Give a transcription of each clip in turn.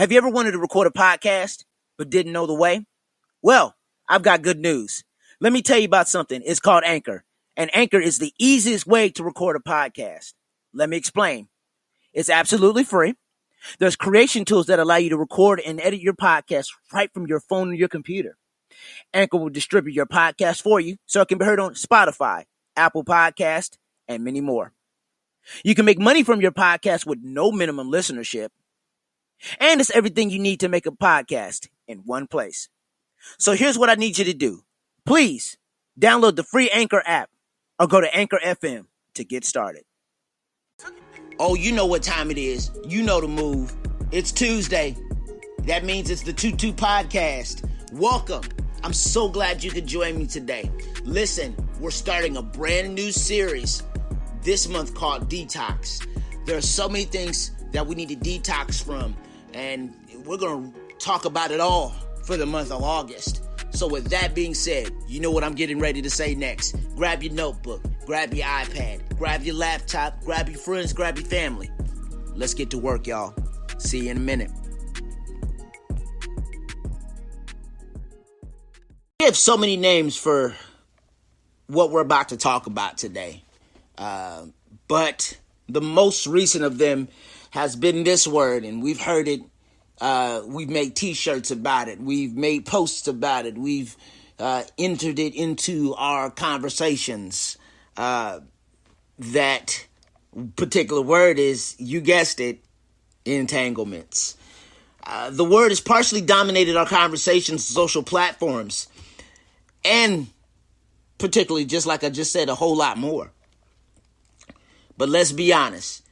Have you ever wanted to record a podcast but didn't know the way? Well, I've got good news. Let me tell you about something. It's called Anchor, and Anchor is the easiest way to record a podcast. Let me explain. It's absolutely free. There's creation tools that allow you to record and edit your podcast right from your phone or your computer. Anchor will distribute your podcast for you so it can be heard on Spotify, Apple Podcast, and many more. You can make money from your podcast with no minimum listenership. And it's everything you need to make a podcast in one place. So here's what I need you to do. Please download the free Anchor app or go to Anchor FM to get started. Oh, you know what time it is. You know the move. It's Tuesday. That means it's the 2-2 podcast. Welcome. I'm so glad you could join me today. Listen, we're starting a brand new series this month called Detox. There are so many things that we need to detox from, and we're going to talk about it all for the month of August. So with that being said, you know what I'm getting ready to say next. Grab your notebook, grab your iPad, grab your laptop, grab your friends, grab your family. Let's get to work, y'all. See you in a minute. We have so many names for what we're about to talk about today. But the most recent of them has been this word, and we've heard it. We've made t-shirts about it. We've made posts about it. We've entered it into our conversations. That particular word is, you guessed it, entanglements. The word has partially dominated our conversations, social platforms, and particularly, just like I just said, a whole lot more. But let's be honest.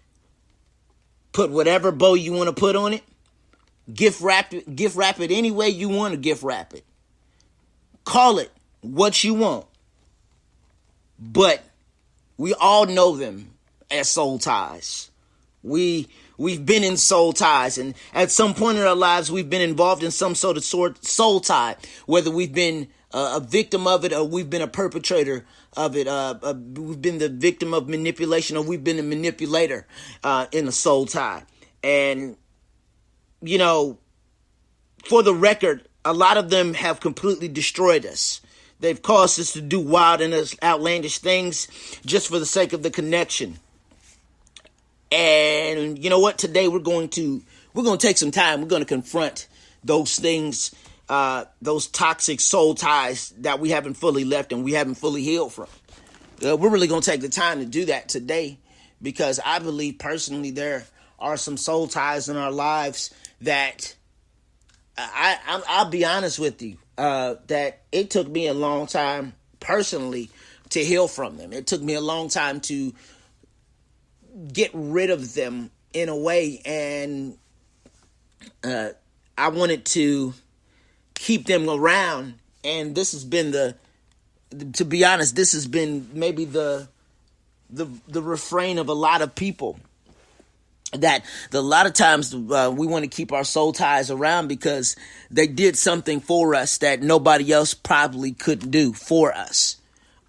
Put whatever bow you want to put on it. Gift wrap it any way you want to gift wrap it. Call it what you want. But we all know them as soul ties. We've been in soul ties, and at some point in our lives, we've been involved in some sort of soul tie, whether we've been a victim of it or we've been a perpetrator of it. We've been the victim of manipulation or we've been a manipulator in a soul tie. And, you know, for the record, a lot of them have completely destroyed us. They've caused us to do wild and outlandish things just for the sake of the connection. And you know what? Today we're going to take some time. We're going to confront those things, those toxic soul ties that we haven't fully left and we haven't fully healed from. We're really going to take the time to do that today, because I believe personally there are some soul ties in our lives that I'll be honest with you, that it took me a long time personally to heal from them. It took me a long time to get rid of them in a way, and I wanted to keep them around, and this has been to be honest, this has been maybe the refrain of a lot of people, that a lot of times we want to keep our soul ties around because they did something for us that nobody else probably couldn't do for us.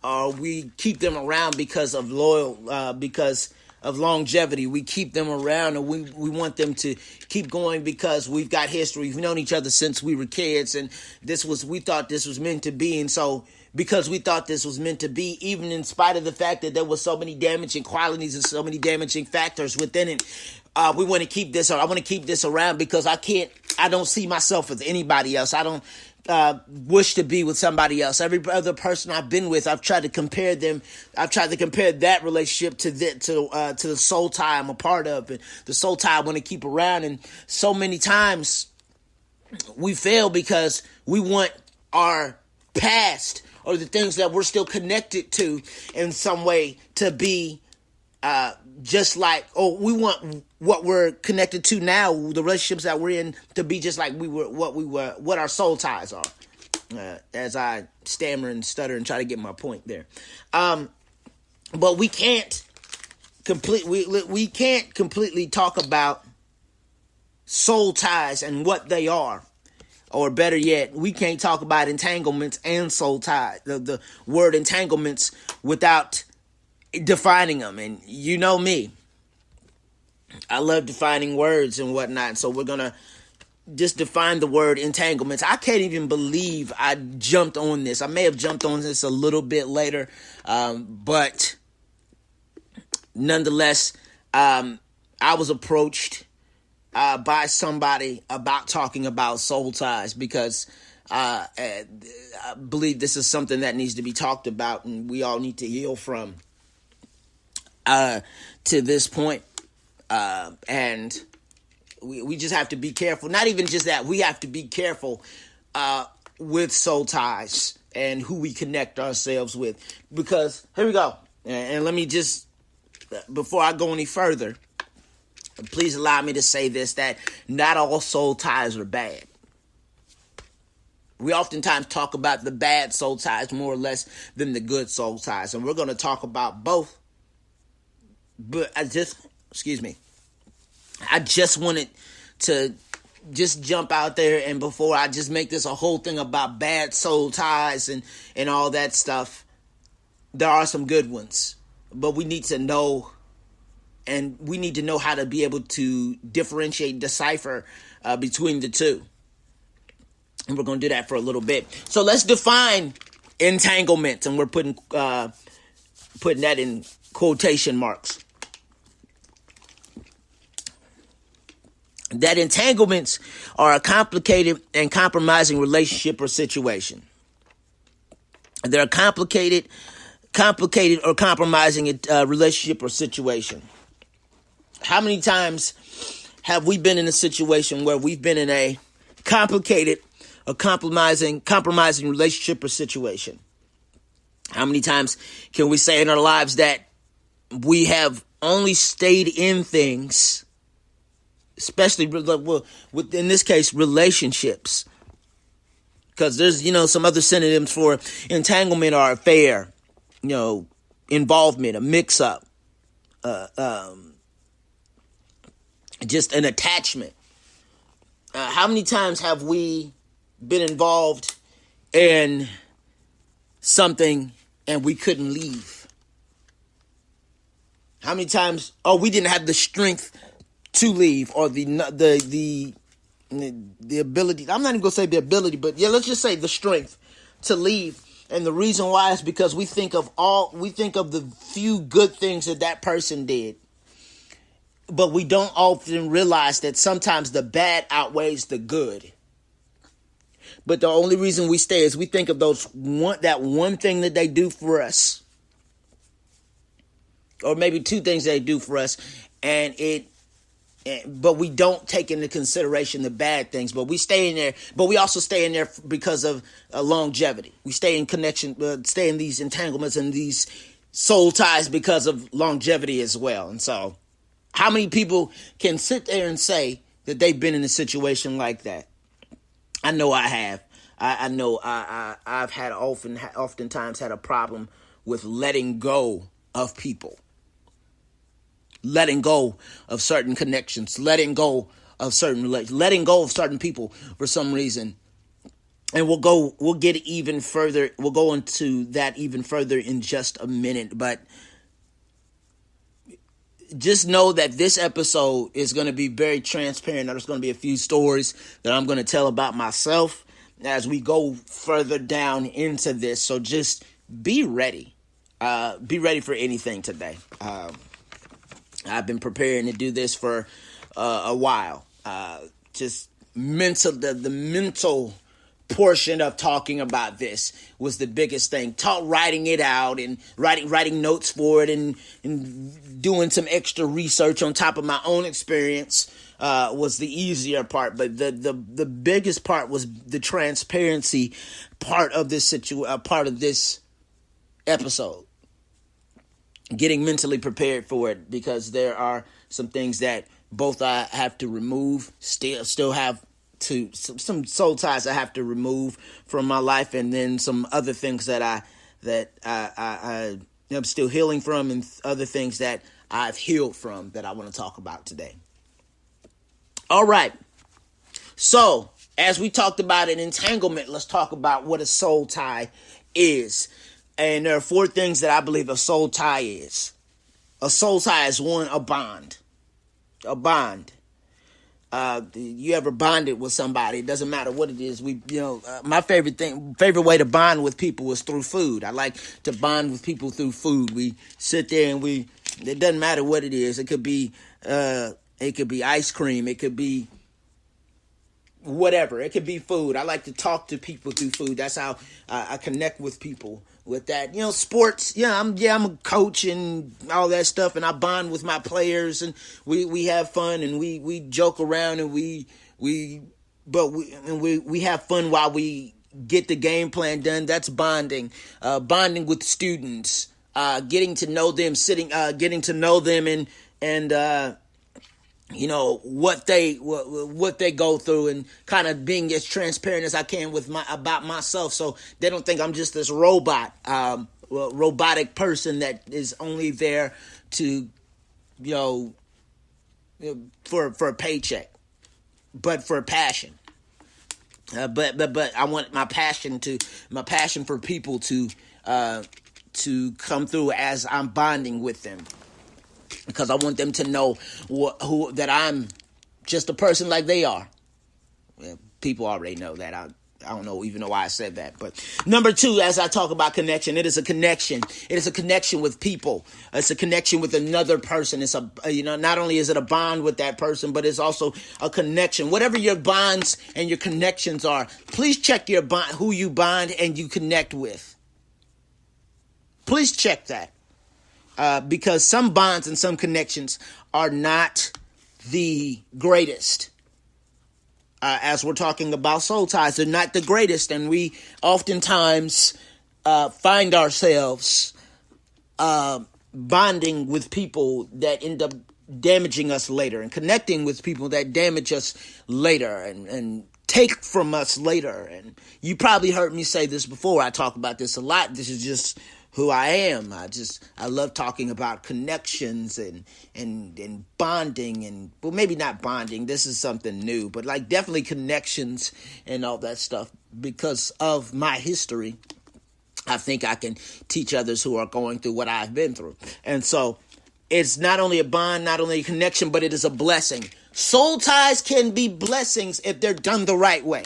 We keep them around because of because of longevity. We keep them around, and we want them to keep going because we've got history. We've known each other since we were kids, and we thought this was meant to be. And so because we thought this was meant to be, even in spite of the fact that there was so many damaging qualities and so many damaging factors within it, we want to keep this. I want to keep this around because I don't see myself with anybody else. I don't wish to be with somebody else. Every other person I've been with, I've tried to compare them. I've tried to compare that relationship to the soul tie I'm a part of, and the soul tie I want to keep around. And so many times we fail because we want our past or the things that we're still connected to in some way to be just like, we want what we're connected to now, the relationships that we're in, to be just like what our soul ties are. As I stammer and stutter and try to get my point there. But we can't completely talk about soul ties and what they are. Or better yet, we can't talk about entanglements and soul ties, the word entanglements, without defining them. And you know me, I love defining words and whatnot. So we're going to just define the word entanglements. I can't even believe I jumped on this. I may have jumped on this a little bit later, but nonetheless, I was approached by somebody about talking about soul ties because I believe this is something that needs to be talked about, and we all need to heal from to this point. And we just have to be careful. Not even just that, we have to be careful with soul ties and who we connect ourselves with. Because, here we go. And let me just, before I go any further, please allow me to say this, that not all soul ties are bad. We oftentimes talk about the bad soul ties more or less than the good soul ties. And we're going to talk about both. But I just wanted to just jump out there, and before I just make this a whole thing about bad soul ties and all that stuff, there are some good ones. But we need to know, and we need to know how to be able to differentiate, decipher between the two. And we're going to do that for a little bit. So let's define entanglement, and we're putting that in quotation marks. That entanglements are a complicated and compromising relationship or situation. They're a complicated or compromising relationship or situation. How many times have we been in a situation where we've been in a complicated or compromising relationship or situation? How many times can we say in our lives that we have only stayed in things, especially with, in this case, relationships? Because there's, some other synonyms for entanglement are affair, involvement, a mix-up, just an attachment. How many times have we been involved in something and we couldn't leave? How many times, we didn't have the strength to leave, or the ability. I'm not even gonna say the ability, but let's just say the strength to leave. And the reason why is because we think of the few good things that person did, but we don't often realize that sometimes the bad outweighs the good. But the only reason we stay is we think of that one thing that they do for us, or maybe two things they do for us, but we don't take into consideration the bad things. But we stay in there. But we also stay in there because of longevity. We stay in connection, stay in these entanglements and these soul ties because of longevity as well. And so, how many people can sit there and say that they've been in a situation like that? I know I have. I know I've had oftentimes had a problem with letting go of people. Letting go of certain connections, letting go of certain relations, letting go of certain people for some reason. And we'll get even further. We'll go into that even further in just a minute. But just know that this episode is going to be very transparent. There's going to be a few stories that I'm going to tell about myself as we go further down into this. So just be ready. Be ready for anything today. I've been preparing to do this for a while. Just the mental portion of talking about this was the biggest thing. Writing it out and writing notes for it and doing some extra research on top of my own experience was the easier part. But the biggest part was the transparency part of this part of this episode. Getting mentally prepared for it, because there are some things that both I have to remove, still have to some soul ties I have to remove from my life, and then some other things that I am still healing from, and other things that I've healed from that I want to talk about today. All right. So, as we talked about an entanglement, let's talk about what a soul tie is. And there are 4 things that I believe a soul tie is. A soul tie is one, a bond. A bond. You ever bonded with somebody? It doesn't matter what it is. My favorite way to bond with people is through food. I like to bond with people through food. We sit there and it doesn't matter what it is. It could be ice cream. It could be whatever. It could be food. I like to talk to people through food. That's how I connect with people with that. Sports. I'm a coach and all that stuff, and I bond with my players, and we have fun, and we joke around, and we have fun while we get the game plan done. That's bonding. Bonding with students, getting to know them, getting to know them, and what they go through, and kind of being as transparent as I can about myself, so they don't think I'm just this robotic person that is only there to, for a paycheck, but for a passion. But I want my passion for people to come through as I'm bonding with them. Because I want them to know that I'm just a person like they are. Well, people already know that. I don't even know why I said that. But number 2, as I talk about connection, it is a connection. It is a connection with people. It's a connection with another person. It's not only is it a bond with that person, but it's also a connection. Whatever your bonds and your connections are, please check your bond, who you bond and you connect with. Please check that. Because some bonds and some connections are not the greatest. As we're talking about soul ties, they're not the greatest. And we oftentimes find ourselves bonding with people that end up damaging us later, and connecting with people that damage us later and take from us later. And you probably heard me say this before. I talk about this a lot. This is just who I am. I love talking about connections and bonding, and well, maybe not bonding. This is something new, but like definitely connections and all that stuff. Because of my history, I think I can teach others who are going through what I've been through. And so it's not only a bond, not only a connection, but it is a blessing. Soul ties can be blessings if they're done the right way.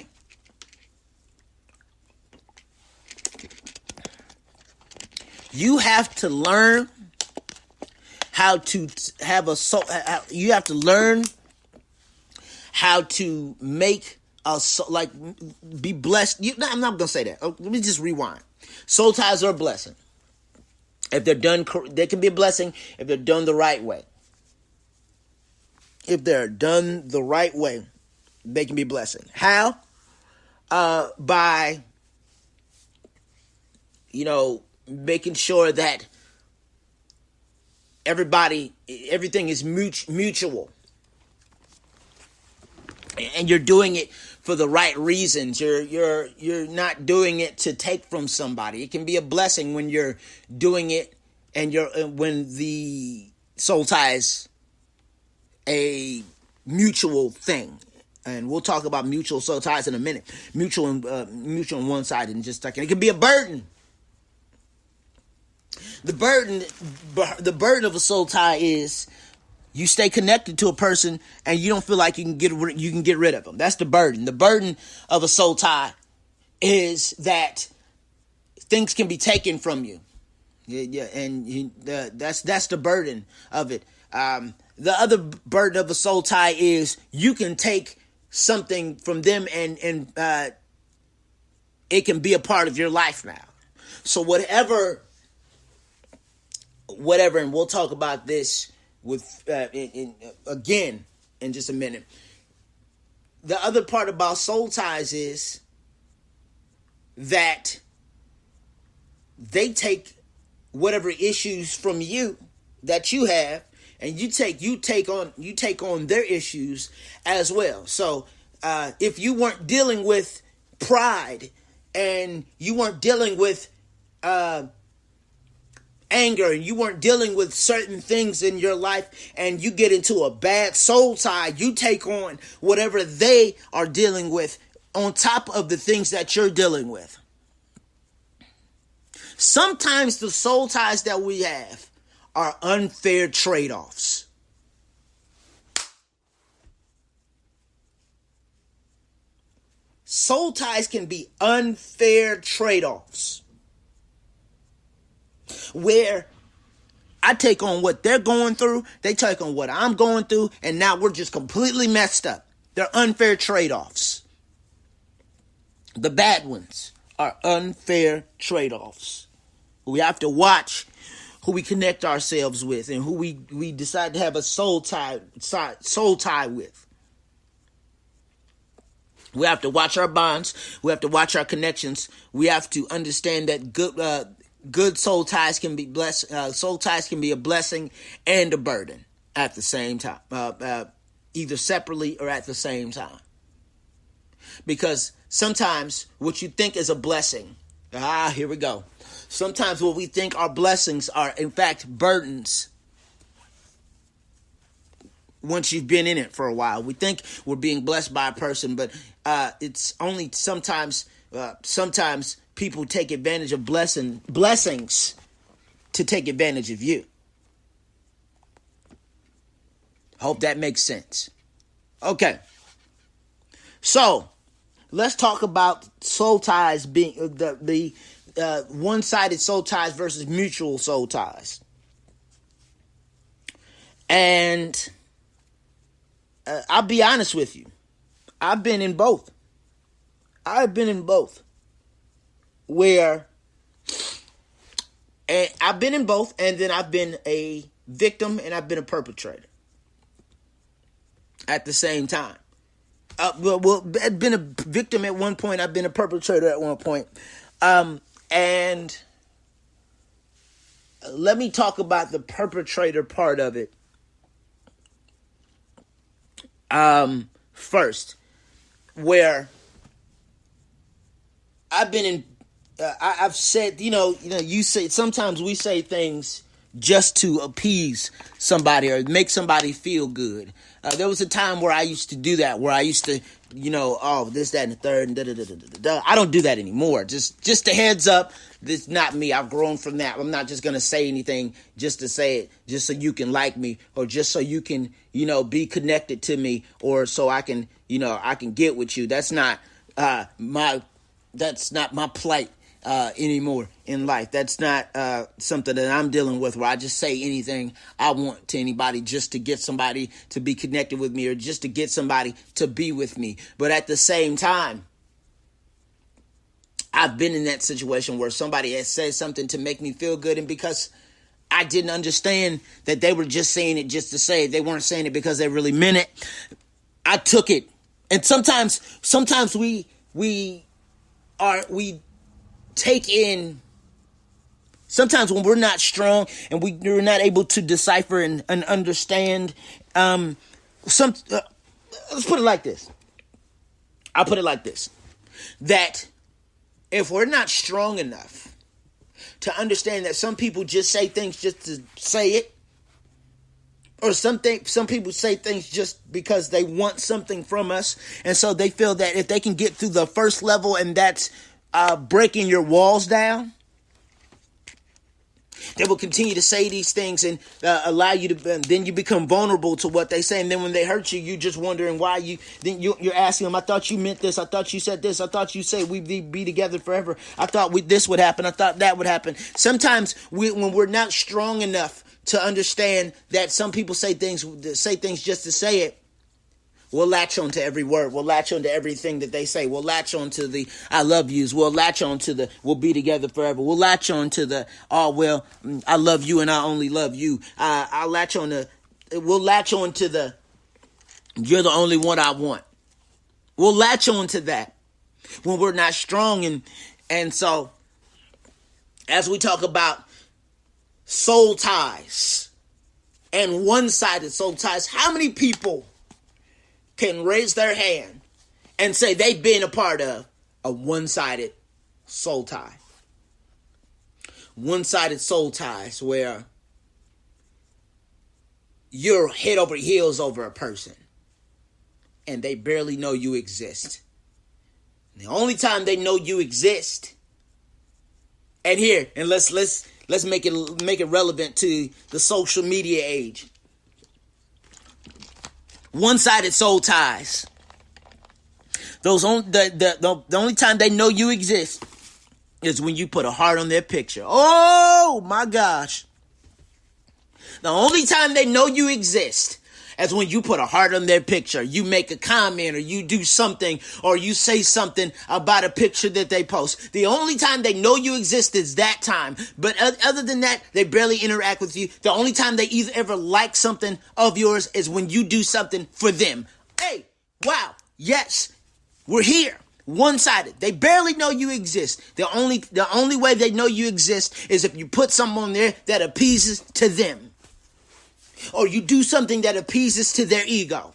You have to learn how to have a soul. You have to learn how to make a soul, be blessed. I'm not going to say that. Let me just rewind. Soul ties are a blessing. If they're done, they can be a blessing if they're done the right way. If they're done the right way, they can be a blessing. How? By, making sure that everything is mutual, and you're doing it for the right reasons. You're not doing it to take from somebody. It can be a blessing when you're doing it, and when the soul tie is a mutual thing. And we'll talk about mutual soul ties in a minute. Mutual on one side in just a second. It can be a burden. The burden of a soul tie is you stay connected to a person and you don't feel like you can get rid of them. That's the burden. The burden of a soul tie is that things can be taken from you. Yeah, and that's the burden of it. The other burden of a soul tie is you can take something from them and it can be a part of your life now. So whatever, and we'll talk about this again in just a minute. The other part about soul ties is that they take whatever issues from you that you have, and you take on their issues as well. So if you weren't dealing with pride, and you weren't dealing with anger, and you weren't dealing with certain things in your life, and you get into a bad soul tie, you take on whatever they are dealing with on top of the things that you're dealing with. Sometimes the soul ties that we have are unfair trade-offs. Soul ties can be unfair trade-offs where I take on what they're going through, they take on what I'm going through, and now we're just completely messed up. They're unfair trade-offs. The bad ones are unfair trade-offs. We have to watch who we connect ourselves with and who we decide to have a soul tie with. We have to watch our bonds. We have to watch our connections. We have to understand that good soul ties can be soul ties can be a blessing and a burden at the same time, either separately or at the same time. Because sometimes what you think is a blessing, here we go. Sometimes what we think are blessings are in fact burdens. Once you've been in it for a while, we think we're being blessed by a person, but it's only sometimes people take advantage of blessings to take advantage of you. Hope that makes sense. Okay. So, let's talk about soul ties being the one-sided soul ties versus mutual soul ties. And I'll be honest with you. I've been in both. Where I've been in both, and then I've been a victim and I've been a perpetrator at the same time. I've been a victim at one point. I've been a perpetrator at one point. And let me talk about the perpetrator part of it. First, where I've been in, I've said, you say, sometimes we say things just to appease somebody or make somebody feel good. There was a time where I used to do that, where I used to, this, that, and the third, and da-da-da-da-da-da. I don't do that anymore. Just a heads up, this is not me. I've grown from that. I'm not just going to say anything just to say it, just so you can like me, or just so you can, be connected to me, or so I can, I can get with you. That's not my plight anymore in life. That's not something that I'm dealing with, where I just say anything I want to anybody just to get somebody to be connected with me, or just to get somebody to be with me. But at the same time, I've been in that situation where somebody has said something to make me feel good, and because I didn't understand that they were just saying it just to say it, they weren't saying it because they really meant it, I took it. And sometimes we take in, sometimes when we're not strong and we're not able to decipher and understand, let's put it like this. I'll put it like this. That if we're not strong enough to understand that some people just say things just to say it, or some people say things just because they want something from us, and so they feel that if they can get through the first level, and that's breaking your walls down, they will continue to say these things and allow you to. Then you become vulnerable to what they say, and then when they hurt you, you're just wondering why you. Then you're asking them, "I thought you meant this. I thought you said this. I thought you said we'd be together forever. I thought this would happen. I thought that would happen." Sometimes when we're not strong enough to understand that some people say things just to say it, we'll latch on to every word. We'll latch on to everything that they say. We'll latch on to the "I love yous." We'll latch on to the "we'll be together forever." We'll latch on to the "I love you and I only love you." We'll latch on to the "you're the only one I want." We'll latch on to that when we're not strong. And so, as we talk about soul ties and one-sided soul ties, how many people can raise their hand and say they've been a part of a one-sided soul tie? One-sided soul ties where you're head over heels over a person and they barely know you exist. The only time they know you exist, and let's make it relevant to the social media age. One-sided soul ties. The only time they know you exist is when you put a heart on their picture. Oh my gosh. The only time they know you exist is when you put a heart on their picture. You make a comment or you do something or you say something about a picture that they post. The only time they know you exist is that time. But other than that, they barely interact with you. The only time they ever like something of yours is when you do something for them. Hey, wow, yes, we're here. One-sided. They barely know you exist. The only way they know you exist is if you put something on there that appeases to them. Or you do something that appeases to their ego.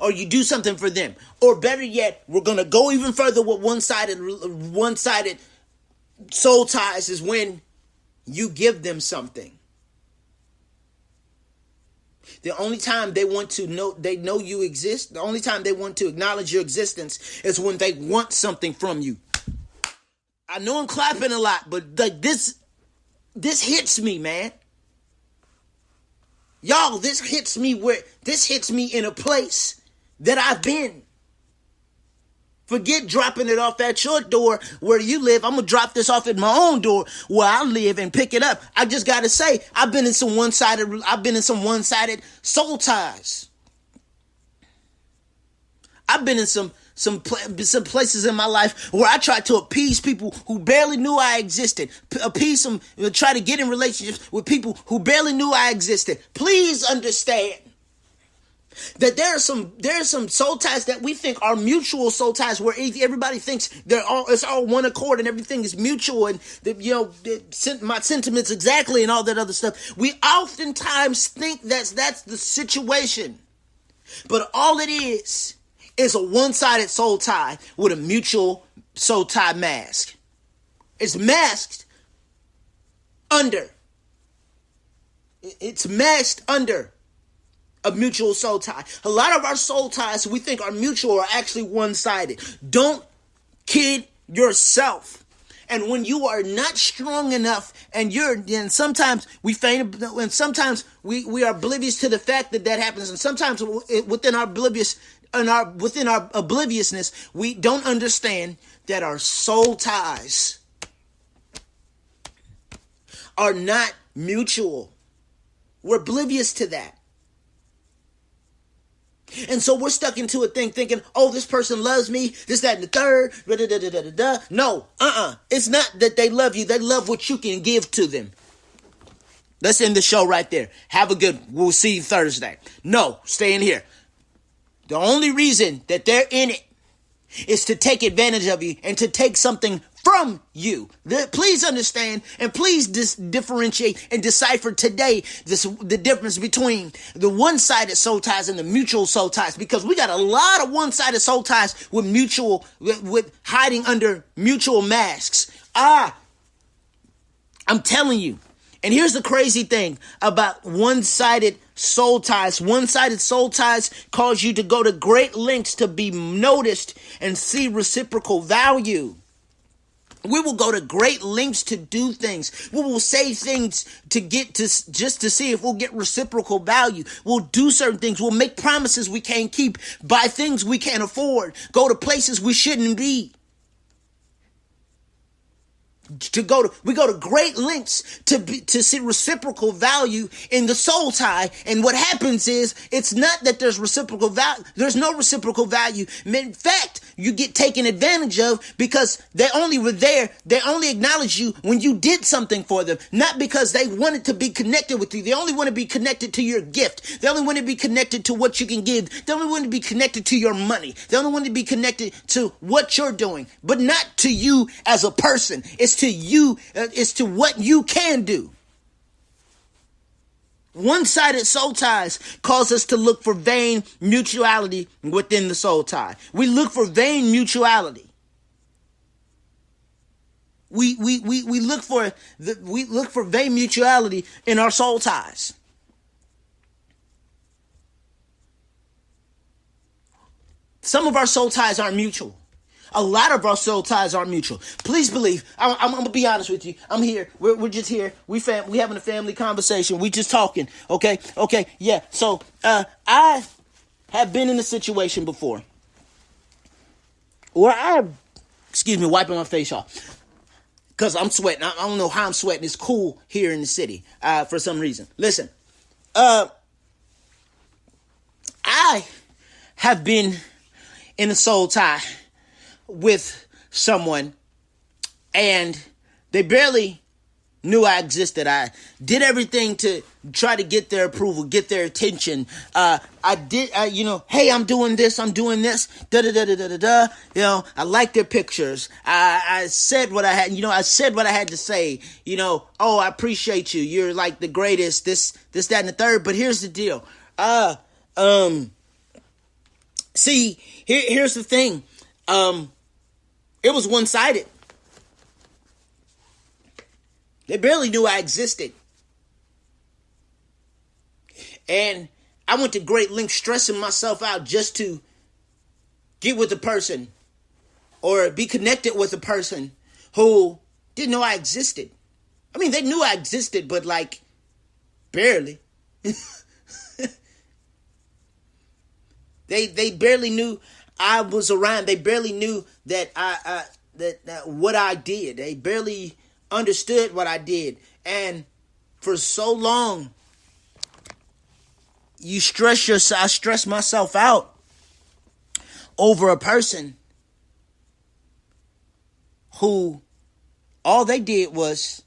Or you do something for them. Or better yet, we're going to go even further with one-sided soul ties is when you give them something. The only time they know you exist, the only time they want to acknowledge your existence is when they want something from you. I know I'm clapping a lot, but this hits me, man. Y'all, this hits me in a place that I've been. Forget dropping it off at your door where you live. I'm going to drop this off at my own door where I live and pick it up. I just got to say, I've been in some one-sided soul ties. I've been in some places in my life where I tried to appease people who barely knew I existed. Try to get in relationships with people who barely knew I existed. Please understand that there are some soul ties that we think are mutual soul ties where everybody thinks it's all one accord and everything is mutual and my sentiments exactly and all that other stuff. We oftentimes think that's the situation, but all it is a one-sided soul tie with a mutual soul tie mask. It's masked under. It's masked under a mutual soul tie. A lot of our soul ties we think are mutual are actually one-sided. Don't kid yourself. And when you are not strong enough and sometimes we faint, and sometimes we are oblivious to the fact that happens, and sometimes within our obliviousness, we don't understand that our soul ties are not mutual. We're oblivious to that. And so we're stuck into a thing thinking, oh, this person loves me, this, that, and the third. No, it's not that they love you. They love what you can give to them. Let's end the show right there. We'll see you Thursday. No, stay in here. The only reason that they're in it is to take advantage of you and to take something from you. Please understand and please differentiate and decipher today the difference between the one-sided soul ties and the mutual soul ties, because we got a lot of one-sided soul ties with hiding under mutual masks. I'm telling you. And here's the crazy thing about one-sided soul ties. One-sided soul ties cause you to go to great lengths to be noticed and see reciprocal value. We will go to great lengths to do things. We will say things just to see if we'll get reciprocal value. We'll do certain things. We'll make promises we can't keep, buy things we can't afford, go to places we shouldn't be. We go to great lengths to see reciprocal value in the soul tie. And what happens is, it's not that there's reciprocal value. There's no reciprocal value. In fact, you get taken advantage of because they only were there. They only acknowledge you when you did something for them, not because they wanted to be connected with you. They only want to be connected to your gift. They only want to be connected to what you can give. They only want to be connected to your money. They only want to be connected to what you're doing, but not to you as a person. It's to you. It's to what you can do. One-sided soul ties cause us to look for vain mutuality within the soul tie. We look for vain mutuality. We look for vain mutuality in our soul ties. Some of our soul ties aren't mutual. A lot of our soul ties are mutual. Please believe. I'm gonna be honest with you. I'm here. We're just here. We having a family conversation. We just talking. Okay. Yeah. So I have been in a situation before where I, excuse me, wiping my face off. Because I'm sweating. I don't know how I'm sweating. It's cool here in the city for some reason. Listen, I have been in a soul tie with someone, and they barely knew I existed. I did everything to try to get their approval, get their attention. I did, hey, I'm doing this, da da da da da da. I liked their pictures. I said what I had, I said what I had to say. Oh, I appreciate you. You're like the greatest. This, that, and the third. But here's the deal. See, here's the thing. It was one-sided. They barely knew I existed. And I went to great lengths stressing myself out just to get with a person or be connected with a person who didn't know I existed. I mean, they knew I existed, but like barely. They barely knew I was around. They barely knew that that what I did. They barely understood what I did. And for so long, I stress myself out over a person who all they did was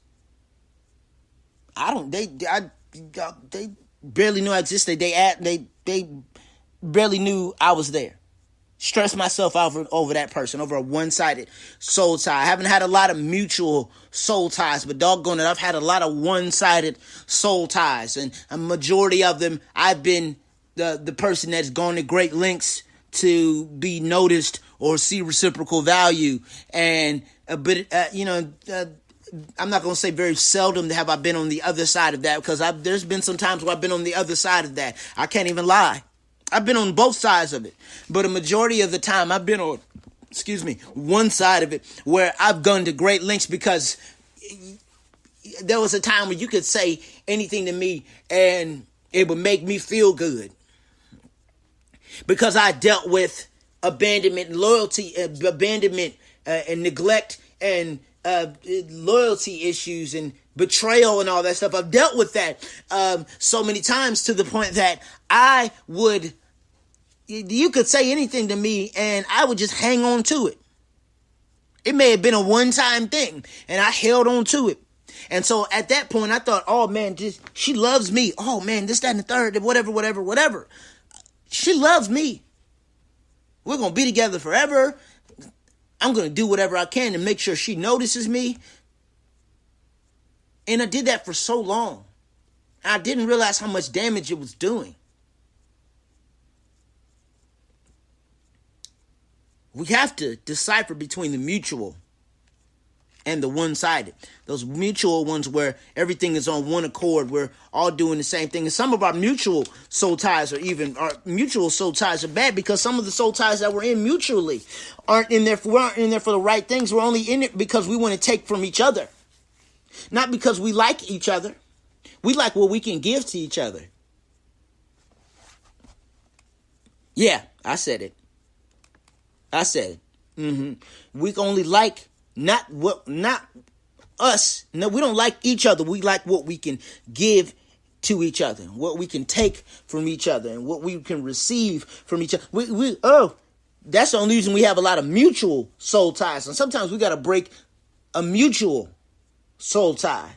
they barely knew I existed. They barely knew I was there. Stress myself out over that person, over a one-sided soul tie. I haven't had a lot of mutual soul ties, but doggone it, I've had a lot of one-sided soul ties. And a majority of them, I've been the person that's gone to great lengths to be noticed or see reciprocal value. And I'm not going to say very seldom have I been on the other side of that, because there's been some times where I've been on the other side of that. I can't even lie. I've been on both sides of it, but a majority of the time I've been on, one side of it where I've gone to great lengths, because there was a time where you could say anything to me and it would make me feel good, because I dealt with abandonment and and neglect and loyalty issues and betrayal and all that stuff. I've dealt with that so many times, to the point that you could say anything to me and I would just hang on to it. It may have been a one-time thing and I held on to it. And so at that point I thought, oh man, she loves me. Oh man, this, that, and the third, whatever. She loves me. We're going to be together forever. I'm going to do whatever I can to make sure she notices me. And I did that for so long. I didn't realize how much damage it was doing. We have to decipher between the mutual and the one-sided. Those mutual ones where everything is on one accord. We're all doing the same thing. And some of our mutual soul ties are bad, because some of the soul ties that we're in mutually we aren't in there for the right things. We're only in it because we want to take from each other. Not because we like each other. We like what we can give to each other. Yeah, I said it. We only like not us. No, we don't like each other. We like what we can give to each other, what we can take from each other, and what we can receive from each other. That's the only reason we have a lot of mutual soul ties. And sometimes we got to break a mutual soul tie.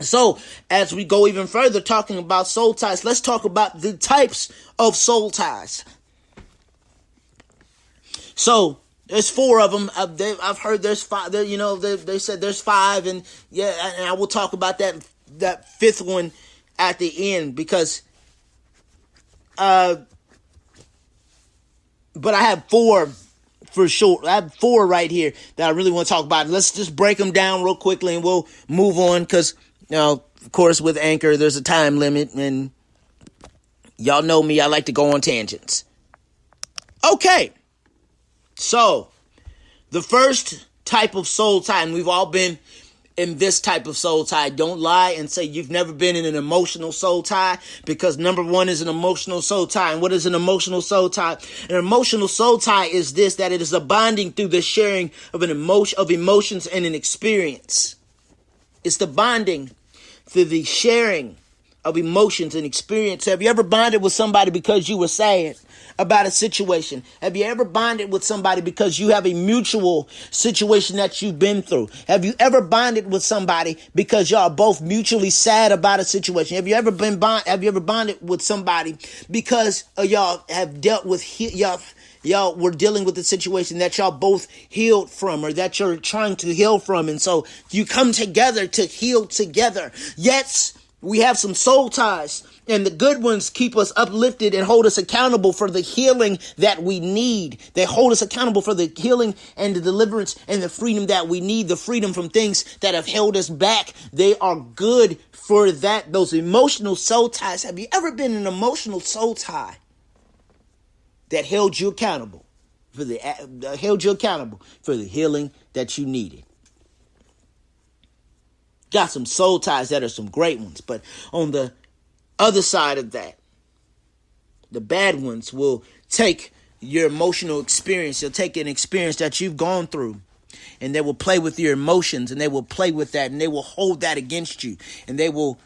So, as we go even further talking about soul ties, let's talk about the types of soul ties. So, there's 4 of them. I've heard there's 5. They said there's 5, and I will talk about that 5th one at the end, because, but I have 4 for sure. I have 4 right here that I really want to talk about. Let's just break them down real quickly, and we'll move on, because, of course, with Anchor, there's a time limit, and y'all know me, I like to go on tangents. Okay. So, the first type of soul tie, and we've all been in this type of soul tie. Don't lie and say you've never been in an emotional soul tie, because number one is an emotional soul tie. And what is an emotional soul tie? An emotional soul tie is this, that it is a bonding through the sharing of emotions and an experience. It's the bonding through the sharing of emotions and experience. Have you ever bonded with somebody because you were sad about a situation? Have you ever bonded with somebody because you have a mutual situation that you've been through? Have you ever bonded with somebody because y'all both mutually sad about a situation? Have you ever bonded with somebody because y'all have dealt with y'all were dealing with the situation that y'all both healed from, or that you're trying to heal from, and so you come together to heal together? Yes, we have some soul ties, and the good ones keep us uplifted and hold us accountable for the healing that we need. They hold us accountable for the healing and the deliverance and the freedom that we need, the freedom from things that have held us back. They are good for that. Those emotional soul ties. Have you ever been in an emotional soul tie that held you accountable for the healing that you needed? Got some soul ties that are some great ones, but on the other side of that, the bad ones will take your emotional experience. They'll take an experience that you've gone through, and they will play with your emotions, and they will play with that, and they will hold that against you, and they will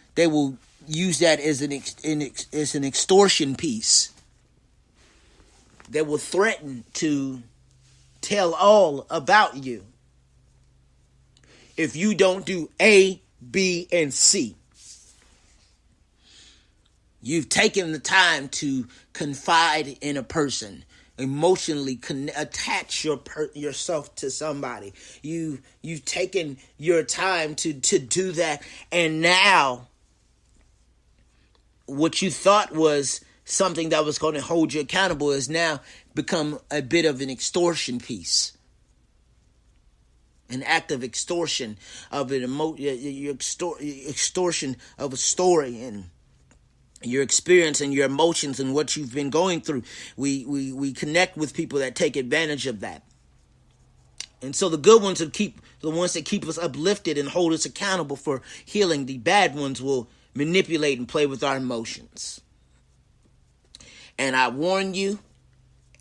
use that as an extortion piece. They will threaten to tell all about you if you don't do A, B, and C. You've taken the time to confide in a person, emotionally attach yourself to somebody. You've taken your time to do that, and now what you thought was something that was going to hold you accountable has now become a bit of an extortion piece. An act of extortion of extortion of a story and your experience and your emotions and what you've been going through. We connect with people that take advantage of that. And so the good ones the ones that keep us uplifted and hold us accountable for healing. The bad ones will manipulate and play with our emotions. And I warn you,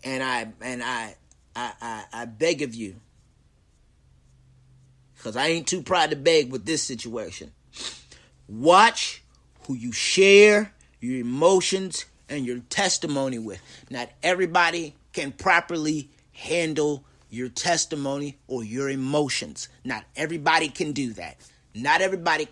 and I beg of you, because I ain't too proud to beg with this situation. Watch who you share your emotions and your testimony with. Not everybody can properly handle your testimony or your emotions. Not everybody can do that. Not everybody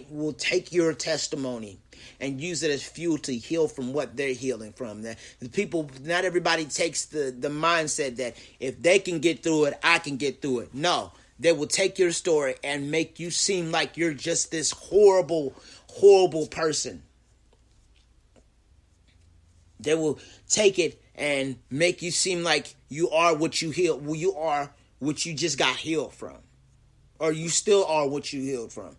will take your testimony and use it as fuel to heal from what they're healing from. Not everybody takes the mindset that if they can get through it, I can get through it. No, they will take your story and make you seem like you're just this horrible, horrible person. They will take it and make you seem like you are what you healed. Well, you are what you just got healed from, or you still are what you healed from.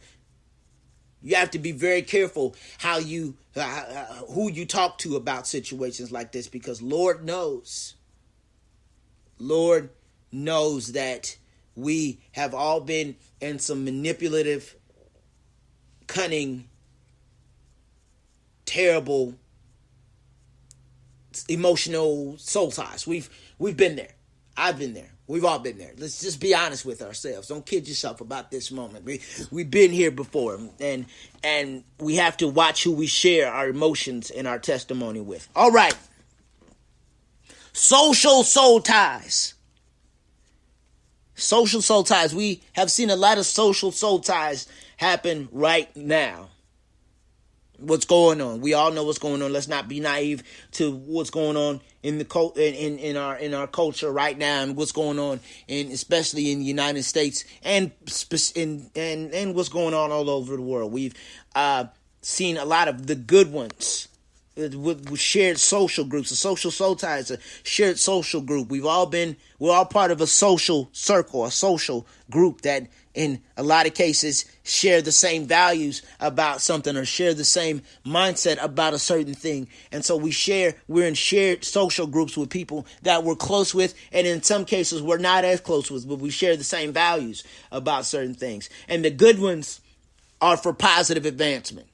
You have to be very careful who you talk to about situations like this, because Lord knows that we have all been in some manipulative, cunning, terrible, emotional soul ties. We've been there. I've been there. We've all been there. Let's just be honest with ourselves. Don't kid yourself about this moment. We've been here before, and we have to watch who we share our emotions and our testimony with. All right. Social soul ties. Social soul ties. We have seen a lot of social soul ties happen right now. What's going on? We all know what's going on. Let's not be naive to what's going on in our culture right now, and what's going on especially in the United States and what's going on all over the world. We've seen a lot of the good ones with shared social groups. A social soul tie is a shared social group. We're all part of a social circle, a social group that in a lot of cases share the same values about something or share the same mindset about a certain thing. And so we're in shared social groups with people that we're close with, and in some cases we're not as close with, but we share the same values about certain things. And the good ones are for positive advancement.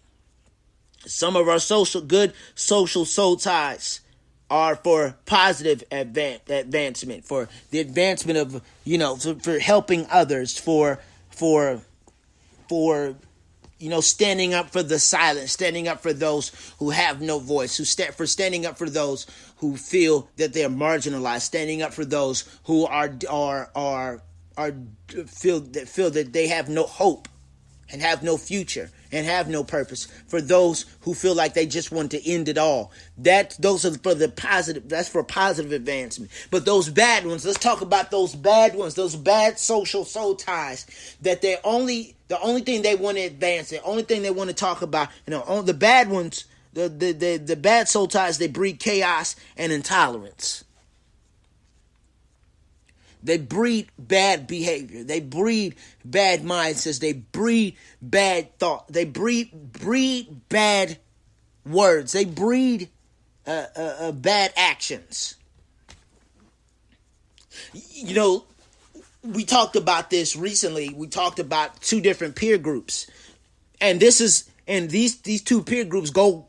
Some of our good social soul ties are for positive advancement, for the advancement of, for helping others, for standing up for the silent, standing up for those who have no voice, for standing up for those who feel that they're marginalized, standing up for those who feel that they have no hope and have no future and have no purpose, for those who feel like they just want to end it all. Those are for the positive. That's for positive advancement. But those bad ones, let's talk about those bad ones, those bad social soul ties, that the only thing they want to advance, the only thing they want to talk about, the bad ones, the bad soul ties, they breed chaos and intolerance. They breed bad behavior. They breed bad mindsets. They breed bad thought. They breed bad words. They breed bad actions. We talked about this recently. We talked about two different peer groups, and these two peer groups go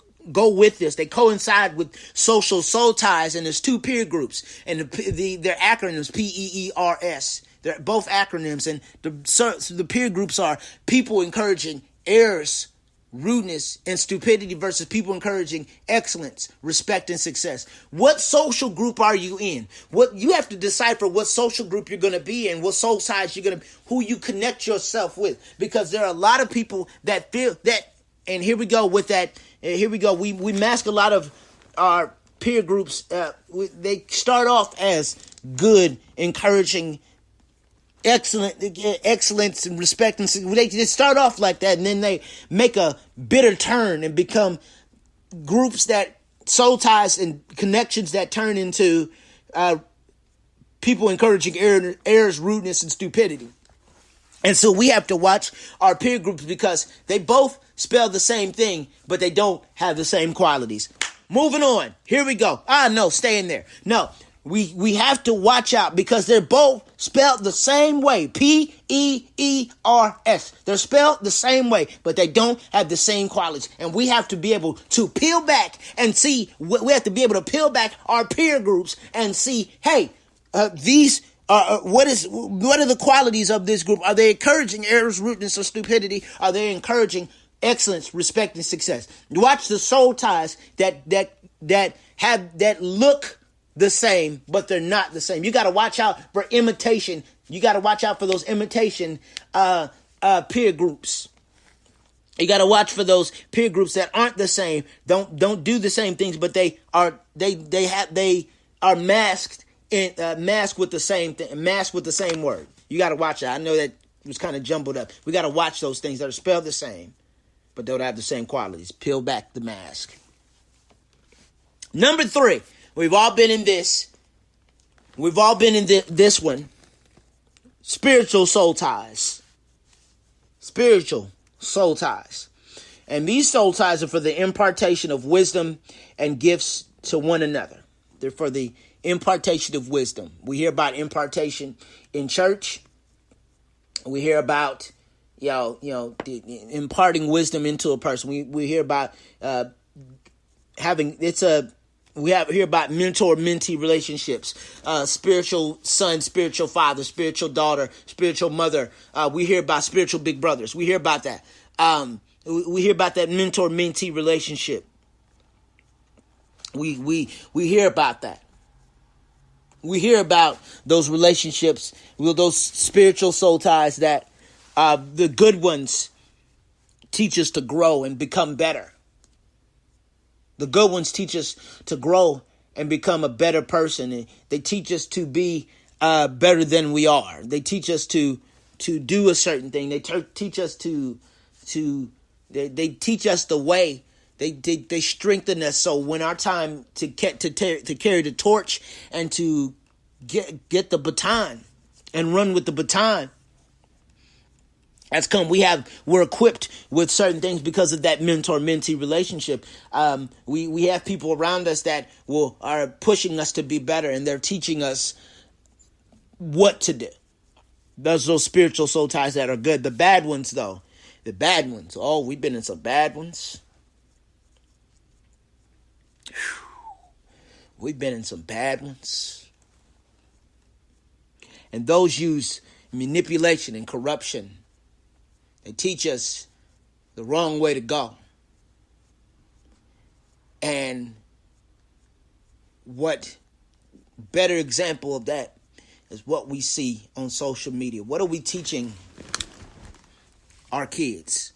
with this. They coincide with social soul ties, and there's two peer groups, and their acronyms PEERS. They're both acronyms, and the peer groups are people encouraging errors, rudeness, and stupidity versus people encouraging excellence, respect, and success. What social group are you in? What you have to decipher what social group you're going to be in, what soul ties who you connect yourself with, because there are a lot of people that feel that. And here we go with that. Here we go. We mask a lot of our peer groups. They start off as good, encouraging, excellence and respect. And they start off like that, and then they make a bitter turn and become groups that soul ties and connections that turn into people encouraging errors, rudeness, and stupidity. And so we have to watch our peer groups because they both spell the same thing, but they don't have the same qualities. Moving on. Here we go. No, stay in there. No, we have to watch out because they're both spelled the same way. PEERS. They're spelled the same way, but they don't have the same qualities. And we have to be able to peel back and see. We have to be able to peel back our peer groups and see, hey, these. What are the qualities of this group? Are they encouraging errors, rudeness, or stupidity? Are they encouraging excellence, respect, and success? Watch the soul ties that look the same, but they're not the same. You got to watch out for imitation. You got to watch out for those imitation peer groups. You got to watch for those peer groups that aren't the same. Don't do the same things, but they are masked. Mask with the same thing, mask with the same word. You got to watch it. I know that was kind of jumbled up. We got to watch those things that are spelled the same, but don't have the same qualities. Peel back the mask. Number 3, we've all been in this. We've all been in this one. Spiritual soul ties. Spiritual soul ties. And these soul ties are for the impartation of wisdom and gifts to one another. They're for the impartation of wisdom. We hear about impartation in church. We hear about, imparting wisdom into a person. We hear about hear about mentor-mentee relationships, spiritual son, spiritual father, spiritual daughter, spiritual mother. We hear about spiritual big brothers. We hear about that. We hear about that mentor-mentee relationship. We hear about that. We hear about those relationships, those spiritual soul ties that the good ones teach us to grow and become better. The good ones teach us to grow and become a better person. And they teach us to be better than we are. They teach us to do a certain thing. They teach us they teach us the way. They strengthen us, so when our time to carry the torch and to get the baton and run with the baton, We're equipped with certain things because of that mentor-mentee relationship. We have people around us that are pushing us to be better, and they're teaching us what to do. Those spiritual soul ties that are good. The bad ones, though, oh, we've been in some bad ones. We've been in some bad ones. And those use manipulation and corruption. They teach us the wrong way to go. And what better example of that is what we see on social media. What are we teaching our kids?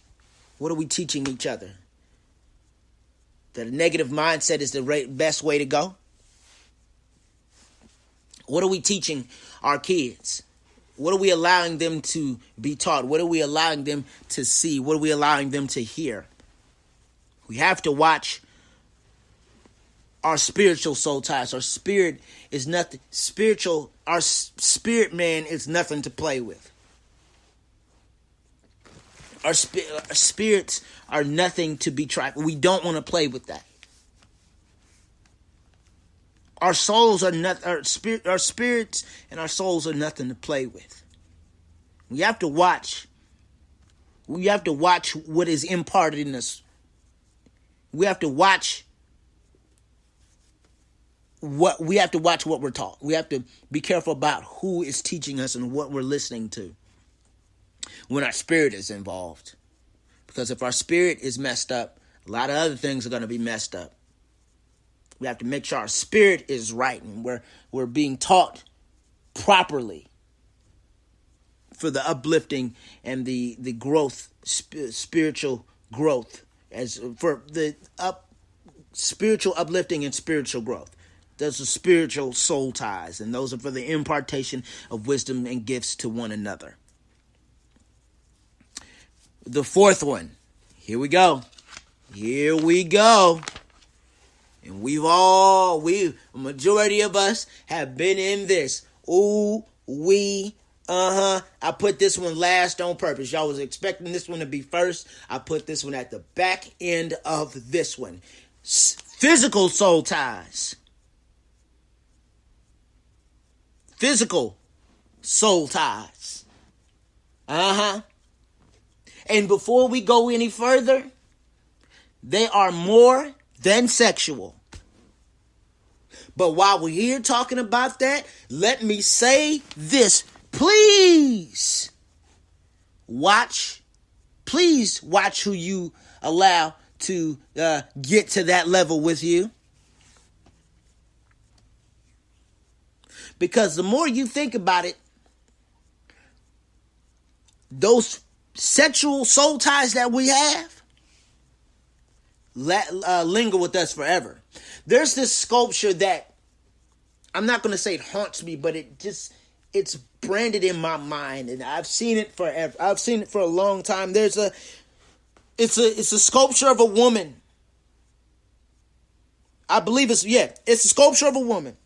What are we teaching each other? That a negative mindset is the best way to go? What are we teaching our kids? What are we allowing them to be taught? What are we allowing them to see? What are we allowing them to hear? We have to watch our spiritual soul ties. Our spirit is nothing spiritual. Our spirit man is nothing to play with. Our spirits are nothing to be trifled. We don't want to play with that. Our souls are not our spirits and our souls are nothing to play with. We have to watch. We have to watch what is imparted in us. We have to watch what we're taught. We have to be careful about who is teaching us and what we're listening to when our spirit is involved. Because if our spirit is messed up, a lot of other things are going to be messed up. We have to make sure our spirit is right and we're being taught properly for the uplifting and the growth, spiritual growth, as for the spiritual uplifting and spiritual growth. Those are spiritual soul ties, and those are for the impartation of wisdom and gifts to one another. The fourth one, here we go. And a majority of us have been in this. I put this one last on purpose. Y'all was expecting this one to be first. I put this one at the back end of this one. Physical soul ties. Physical soul ties. And before we go any further, they are more than sexual. But while we're here talking about that, let me say this. Please watch who you allow to get to that level with you. Because the more you think about it, those sexual soul ties that we have linger with us forever. There's this sculpture that, I'm not going to say it haunts me, but it's branded in my mind, and I've seen it forever. I've seen it for a long time. It's a sculpture of a woman. I believe it's a sculpture of a woman.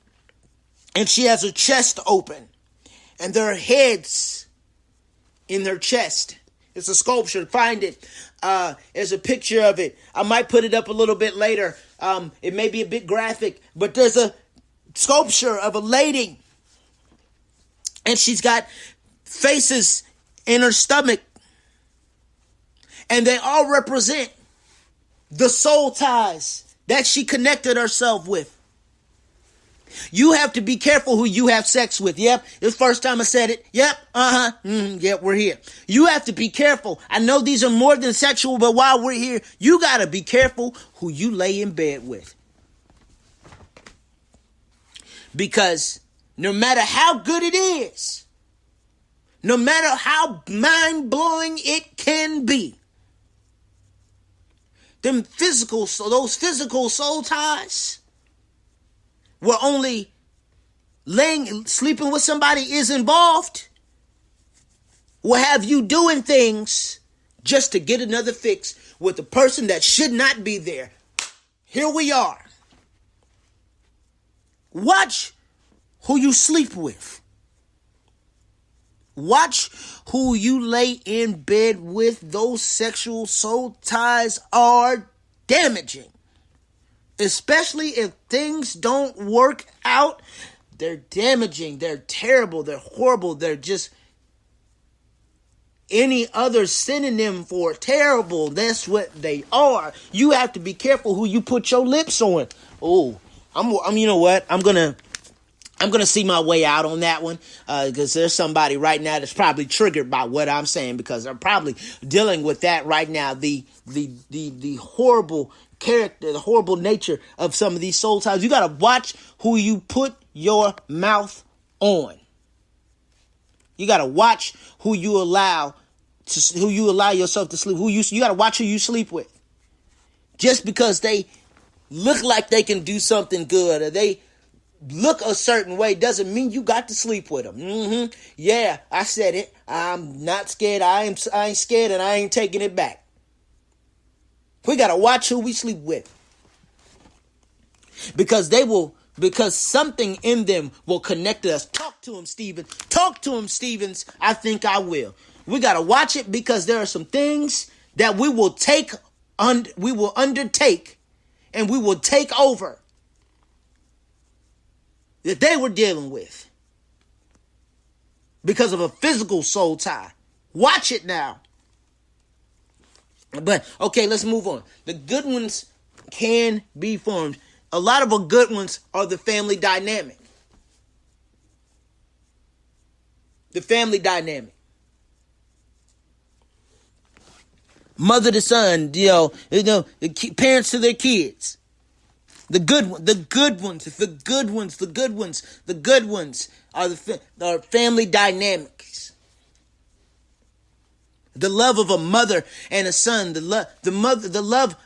And she has her chest open. And there are heads in her chest. It's a sculpture. Find it. There's a picture of it. I might put it up a little bit later. It may be a bit graphic, but there's a sculpture of a lady. And she's got faces in her stomach. And they all represent the soul ties that she connected herself with. You have to be careful who you have sex with. Yep, it's the first time I said it. Yep, yep, we're here. You have to be careful. I know these are more than sexual, but while we're here, you got to be careful who you lay in bed with. Because no matter how good it is, no matter how mind-blowing it can be, those physical soul ties, where only sleeping with somebody is involved, will have you doing things just to get another fix with a person that should not be there. Here we are. Watch who you sleep with. Watch who you lay in bed with. Those sexual soul ties are damaging. Especially if things don't work out. They're damaging. They're terrible. They're horrible. They're just any other synonym for terrible. That's what they are. You have to be careful who you put your lips on. Oh, I'm you know what? I'm gonna see my way out on that one, because there's somebody right now that's probably triggered by what I'm saying, because I'm probably dealing with that right now. The horrible character, the horrible nature of some of these soul ties. You gotta watch who you put your mouth on. You gotta watch who you allow yourself to sleep. You gotta watch who you sleep with. Just because they look like they can do something good, or they look a certain way, doesn't mean you got to sleep with them. Yeah, I said it. I'm not scared. I ain't scared, and I ain't taking it back. We gotta watch who we sleep with, because something in them will connect us. Talk to him, Stephen. Talk to him, Stevens. I think I will. We gotta watch it, because there are some things that we will undertake, and we will take over, that they were dealing with because of a physical soul tie. Watch it now. But, okay, let's move on. The good ones can be formed. A lot of the good ones are the family dynamic. The family dynamic. Mother to son, the parents to their kids. The good ones are family dynamics. The love of a mother and a son, the love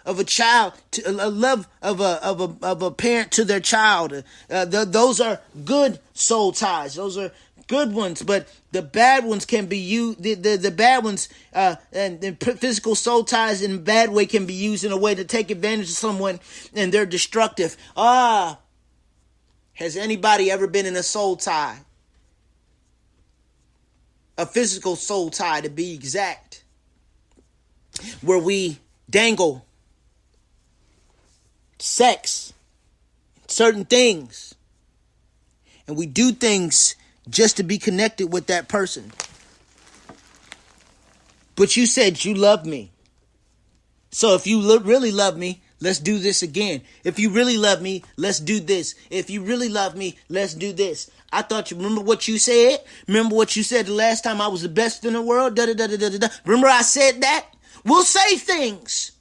of a child, a love of a parent to their child. Those are good soul ties. Those are good ones, but the bad ones can be used. The bad ones and the physical soul ties in a bad way can be used in a way to take advantage of someone, and they're destructive. Has anybody ever been in a soul tie? A physical soul tie, to be exact, where we dangle sex, certain things, and we do things just to be connected with that person. But you said you love me. So if you really love me, let's do this again. If you really love me, let's do this. If you really love me, let's do this. I thought you remember what you said? Remember what you said the last time I was the best in the world? Da, da, da, da, da, da. Remember I said that? We'll say things.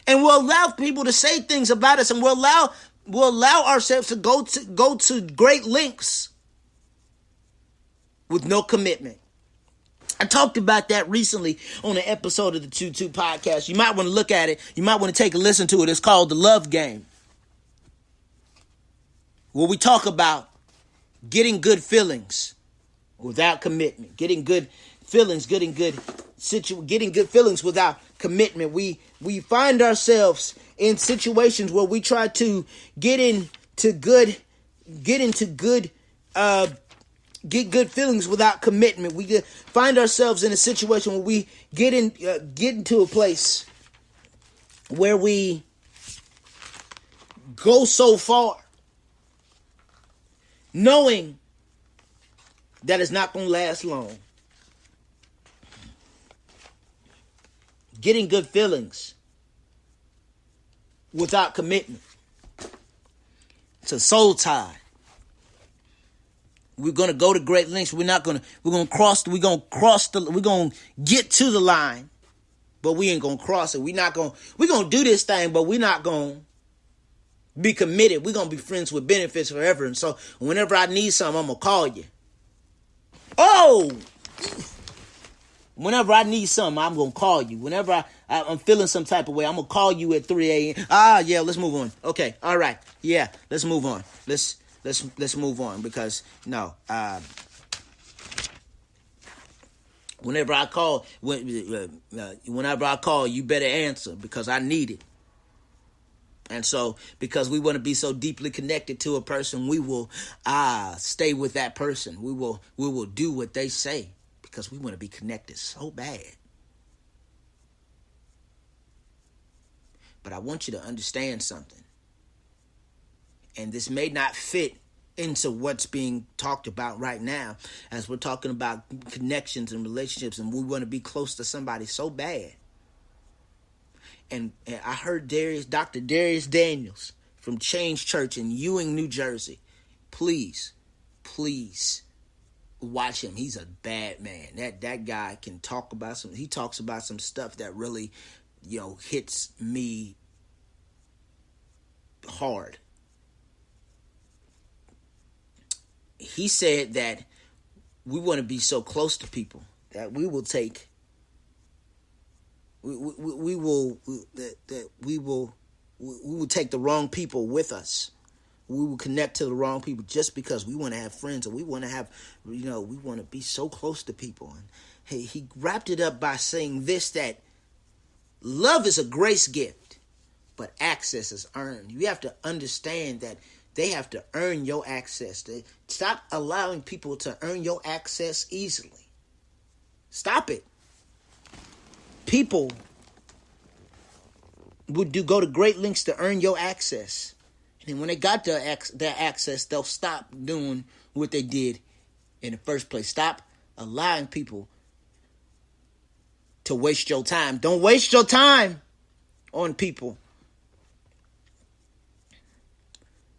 And we'll allow people to say things about us, and we'll allow ourselves to go to great lengths with no commitment. I talked about that recently on an episode of the 2-2 podcast. You might want to look at it. You might want to take a listen to it. It's called The Love Game, where we talk about getting good feelings without commitment. Getting good feelings without commitment. We find ourselves in situations where we try to get good feelings without commitment. We find ourselves in a situation where we get into a place where we go so far, knowing that it's not going to last long. Getting good feelings without commitment. It's a soul tie. We're going to go to great lengths. We're going to get to the line, but we ain't going to cross it. We're going to do this thing, but we're not going to be committed. We're going to be friends with benefits forever. And so whenever I need something, I'm going to call you. Oh! Whenever I need something, I'm going to call you. Whenever I'm feeling some type of way, I'm going to call you at 3 a.m. Yeah, let's move on. Okay, all right. Yeah, let's move on. Let's move on, because whenever I call, you better answer, because I need it. And so, because we want to be so deeply connected to a person, we will stay with that person. We will do what they say because we want to be connected so bad. But I want you to understand something. And this may not fit into what's being talked about right now, as we're talking about connections and relationships, and we want to be close to somebody so bad. And I heard Dr. Darius Daniels from Change Church in Ewing, New Jersey. Please watch him. He's a bad man. That guy can talk about he talks about some stuff that really, hits me hard. He said that we want to be so close to people that we will take we will take the wrong people with us. We will connect to the wrong people just because we want to have friends, or we want to have, we want to be so close to people. And he wrapped it up by saying this, that love is a grace gift, but access is earned. You have to understand that they have to earn your access. Stop allowing people to earn your access easily. Stop it. People would go to great lengths to earn your access. And when they got their access, they'll stop doing what they did in the first place. Stop allowing people to waste your time. Don't waste your time on people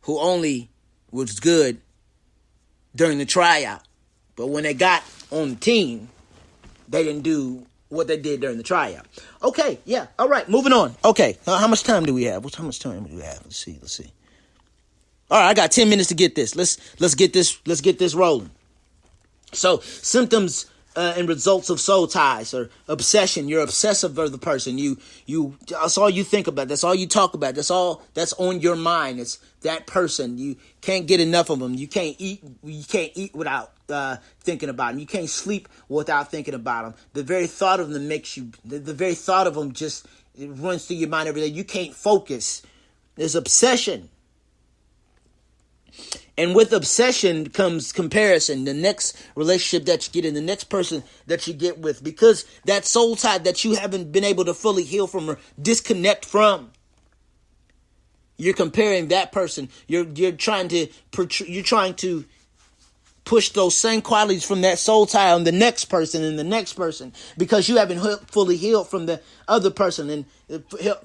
who only was good during the tryout. But when they got on the team, they didn't do what they did during the tryout. Okay, yeah, all right, moving on. Okay, how much time do we have? How much time do we have? Let's see. All right, I got 10 minutes to get this. Let's get this rolling. So, symptoms and results of soul ties or obsession. You're obsessive of the person. You that's all you think about. That's all you talk about. That's all that's on your mind. It's that person. You can't get enough of them. You can't eat without thinking about them. You can't sleep without thinking about them. The very thought of them makes you. The very thought of them just it runs through your mind every day. You can't focus. There's obsession. And with obsession comes comparison. The next relationship that you get in, the next person that you get with, because that soul tie that you haven't been able to fully heal from or disconnect from, you're comparing that person. You're trying to push those same qualities from that soul tie on the next person and the next person, because you haven't fully healed from the other person and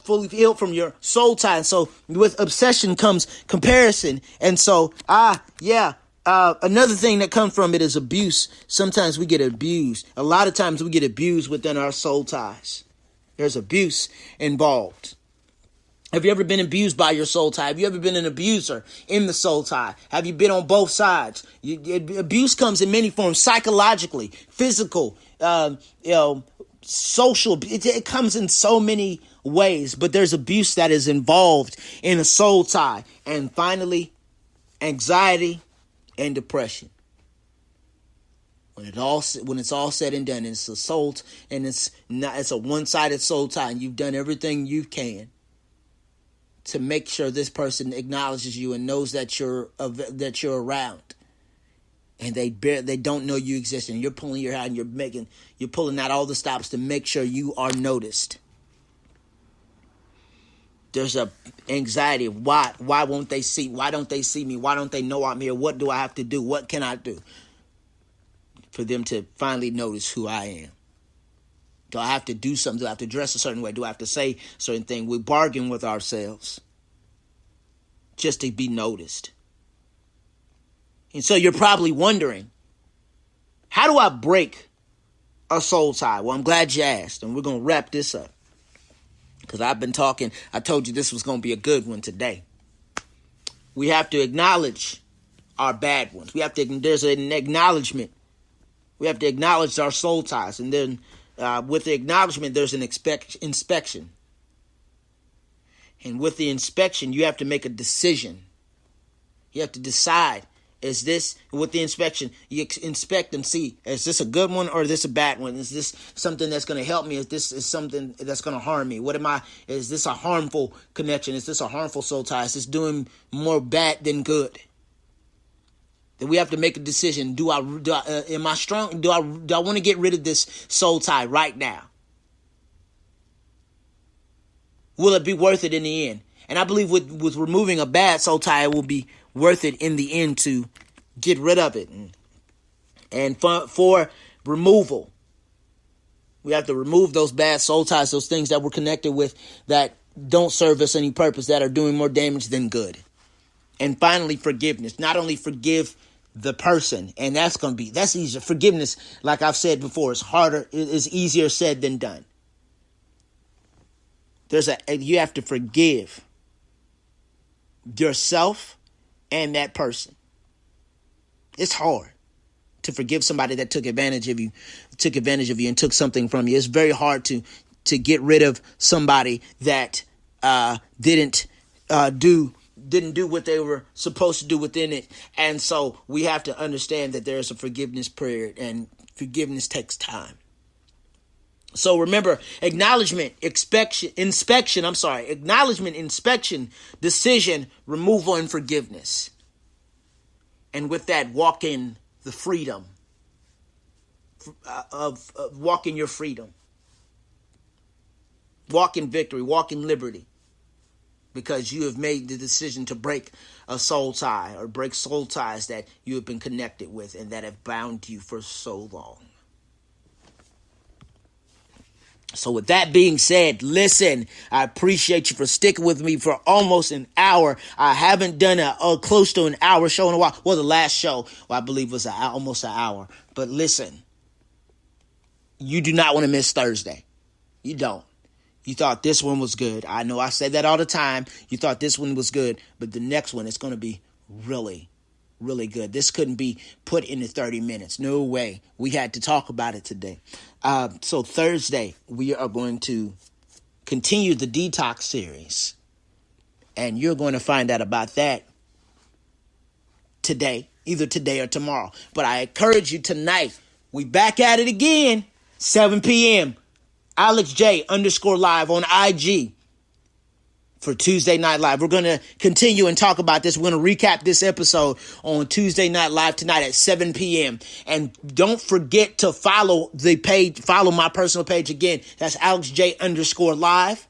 fully healed from your soul tie. And so with obsession comes comparison. And so, another thing that comes from it is abuse. Sometimes we get abused. A lot of times we get abused within our soul ties. There's abuse involved. Have you ever been abused by your soul tie? Have you ever been an abuser in the soul tie? Have you been on both sides? Abuse comes in many forms: psychologically, physical, social. It comes in so many ways. But there's abuse that is involved in a soul tie. And finally, anxiety and depression. When it's all said and done, it's assault, and it's a one-sided soul tie, and you've done everything you can to make sure this person acknowledges you and knows that you're around, and they don't know you exist, and you're pulling your hair and you're pulling out all the stops to make sure you are noticed. There's a anxiety of why won't they see? Why don't they see me? Why don't they know I'm here? What do I have to do? What can I do for them to finally notice who I am? Do I have to do something? Do I have to dress a certain way? Do I have to say a certain thing? We bargain with ourselves just to be noticed. And so you're probably wondering, how do I break a soul tie? Well, I'm glad you asked, and we're going to wrap this up, because I've been talking. I told you this was going to be a good one today. We have to acknowledge our bad ones. There's an acknowledgement. We have to acknowledge our soul ties, and then with the acknowledgement, there's an inspection. And with the inspection, you have to make a decision. You have to decide Is this, with the inspection, you inspect and see, is this a good one or is this a bad one? Is this something that's going to help me? Is this something that's going to harm me? Is this a harmful connection? Is this a harmful soul tie? Is this doing more bad than good? Then we have to make a decision. Am I strong? Do I want to get rid of this soul tie right now? Will it be worth it in the end? And I believe with removing a bad soul tie, it will be worth it in the end to get rid of it. And for removal, we have to remove those bad soul ties, those things that we're connected with that don't serve us any purpose, that are doing more damage than good. And finally, forgiveness. Not only forgive the person, and that's easier. Forgiveness, like I've said before, is easier said than done. You have to forgive yourself and that person. It's hard to forgive somebody that took advantage of you and took something from you. It's very hard to get rid of somebody that didn't do what they were supposed to do within it. And so we have to understand that there's a forgiveness period, and forgiveness takes time. So remember, acknowledgement, inspection, decision, removal, and forgiveness. And with that, walk in the freedom of walk in your freedom. Walk in victory, walk in liberty. Because you have made the decision to break a soul tie, or break soul ties that you have been connected with and that have bound you for so long. So with that being said, listen, I appreciate you for sticking with me for almost an hour. I haven't done a close to an hour show in a while. Well, the last show, I believe, was almost an hour. But listen, you do not want to miss Thursday. You don't. You thought this one was good. I know I say that all the time. You thought this one was good, but the next one is going to be really, really good. This couldn't be put into 30 minutes. No way. We had to talk about it today. So Thursday, we are going to continue the detox series. And you're going to find out about that today, either today or tomorrow. But I encourage you tonight, we back at it again, 7 p.m., AlexJ_live on IG for Tuesday Night Live. We're going to continue and talk about this. We're going to recap this episode on Tuesday Night Live tonight at 7 p.m. And don't forget to follow the page, follow my personal page again. That's AlexJ_live.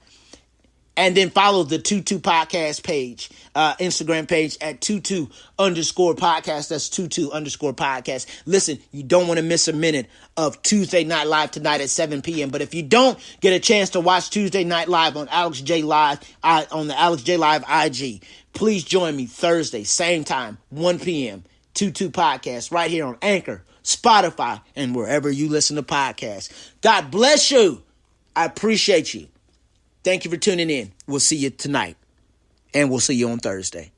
And then follow the 22 podcast page, Instagram page at 22_podcast. That's 22_podcast. Listen, you don't want to miss a minute of Tuesday Night Live tonight at 7 p.m. But if you don't get a chance to watch Tuesday Night Live on Alex J Live, on the Alex J Live IG, please join me Thursday, same time, 1 p.m., 22 podcast, right here on Anchor, Spotify, and wherever you listen to podcasts. God bless you. I appreciate you. Thank you for tuning in. We'll see you tonight, and we'll see you on Thursday.